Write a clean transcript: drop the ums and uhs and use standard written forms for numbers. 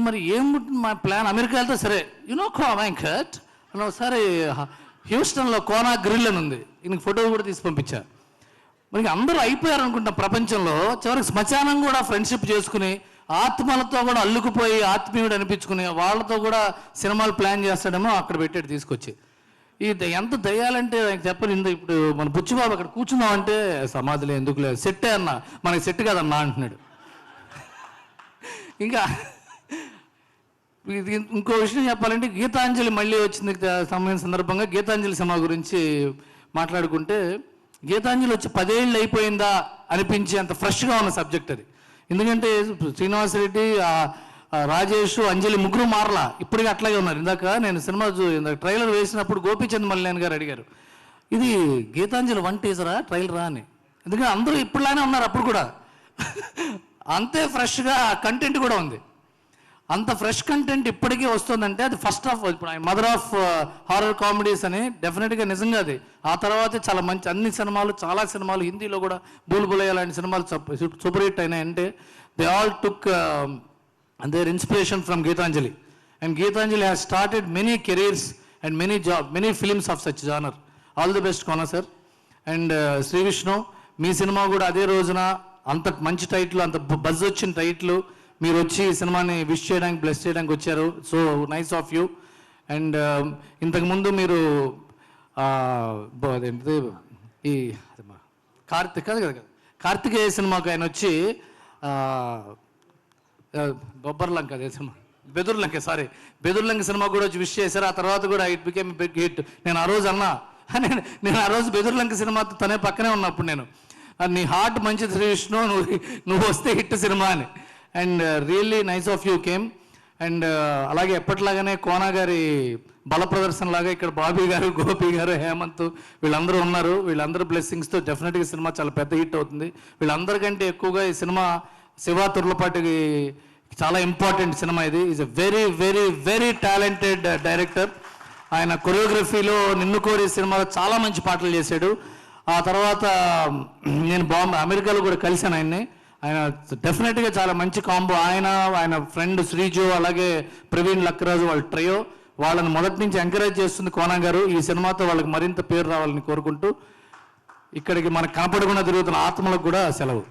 మరి ఏముంటుంది మా ప్లాన్, అమెరికా వెళ్తే సరే వెంకట్ అని ఒకసారి హ్యూస్టన్లో కోనా గ్రిల్ అని ఉంది, ఈయనకి ఫోటో కూడా తీసి పంపించా. మరి అందరూ అయిపోయారు అనుకుంటాం ప్రపంచంలో, చివరికి శ్మశానం కూడా ఫ్రెండ్షిప్ చేసుకుని ఆత్మలతో కూడా అల్లుకుపోయి ఆత్మీయుడు అనిపించుకుని వాళ్ళతో కూడా సినిమాలు ప్లాన్ చేస్తాడేమో అక్కడ పెట్టాడు తీసుకొచ్చి. ఎంత దయ్యాలంటే చెప్పండి. ఇప్పుడు మన బుచ్చిబాబు అక్కడ కూర్చున్నామంటే సమాధిలో ఎందుకు లేదు, సెట్టే అన్న, మనకి సెట్ కాదన్నా అంటున్నాడు. ఇంకా ఇంకో విషయం చెప్పాలంటే గీతాంజలి మళ్ళీ వచ్చింది సమయం సందర్భంగా గీతాంజలి సినిమా గురించి మాట్లాడుకుంటే, గీతాంజలి వచ్చి 10 ఏళ్ళు అయిపోయిందా అనిపించే అంత ఫ్రెష్గా ఉన్న సబ్జెక్ట్ అది. ఎందుకంటే శ్రీనివాసరెడ్డి, రాజేష్, అంజలి ముగ్గురు మారలా, ఇప్పటికీ అట్లాగే ఉన్నారు. ఇందాక నేను సినిమా ట్రైలర్ వేసినప్పుడు గోపీచంద్ మల్లేన్ గారు అడిగారు, ఇది గీతాంజలి 1 టీజరా ట్రైలరా అని. ఎందుకంటే అందరూ ఇప్పుడులానే ఉన్నారు, అప్పుడు కూడా అంతే ఫ్రెష్గా కంటెంట్ కూడా ఉంది. అంత ఫ్రెష్ కంటెంట్ ఇప్పటికీ వస్తుందంటే అది ఫస్ట్ ఆఫ్, ఇప్పుడు మదర్ ఆఫ్ హారర్ కామెడీస్ అని డెఫినెట్గా నిజంగా అది. ఆ తర్వాత చాలా మంచి అన్ని సినిమాలు, చాలా సినిమాలు హిందీలో కూడా బూల్ బులయ్య లాంటి సినిమాలు సూపర్ హిట్ అయినాయంటే they all took their inspiration from Gitanjali. And Gitanjali has started many careers and many films of such genre. All the best Kona sir. And Shri Vishnu, మీ సినిమా కూడా అదే రోజున అంత మంచి టైటిల్, అంత బజ్ వచ్చిన టైటిల్, మీరు వచ్చి ఈ సినిమాని విష్ చేయడానికి, బ్లెస్ చేయడానికి వచ్చారు. So nice of you. And ఇంతకుముందు మీరు అదేంటిది ఈ కార్తిక్ కాదు కదా, కార్తికేయ సినిమాకు ఆయన వచ్చి బొబ్బర్లంక అదే సినిమా బెదుర్లంక సినిమా కూడా వచ్చి విష్ చేశారు. ఆ తర్వాత కూడా ఇట్ బికేమ్ బిగ్ హిట్. నేను ఆ రోజు అన్నా, నేను ఆ రోజు బెదుర్లంక సినిమాతో తనే పక్కనే ఉన్నప్పుడు నేను, నీ హార్ట్ మంచిది శ్రీ విష్ణు, నువ్వు వస్తే హిట్ సినిమా అని. And really nice of you came. And అలాగే ఎప్పటిలాగానే కోనా గారి బల ప్రదర్శన లాగా ఇక్కడ బాబీ గారు, గోపి గారు, హేమంత్ వీళ్ళందరూ ఉన్నారు. వీళ్ళందరూ బ్లెస్సింగ్స్తో డెఫినెట్గా సినిమా చాలా పెద్ద హిట్ అవుతుంది. వీళ్ళందరికంటే ఎక్కువగా ఈ సినిమా శివ తుర్లపాటికి చాలా ఇంపార్టెంట్ సినిమా. ఇది is a very very very talented director. ఆయన కొరియోగ్రఫీలో నిన్ను కోరి సినిమాలో చాలా మంచి పాటలు చేశాడు. ఆ తర్వాత నేను అమెరికాలో కూడా కలిశాను ఆయన్ని. ఆయన డెఫినెట్గా చాలా మంచి కాంబో. ఆయన ఫ్రెండ్ శ్రీజు, అలాగే ప్రవీణ్ లక్కరాజు, వాళ్ళ ట్రయో, వాళ్ళని మొదటి నుంచి ఎంకరేజ్ చేస్తుంది కోనా గారు. ఈ సినిమాతో వాళ్ళకి మరింత పేరు రావాలని కోరుకుంటూ ఇక్కడికి మనకు కనపడకుండా తిరుగుతున్న ఆత్మలకు కూడా సెలవు.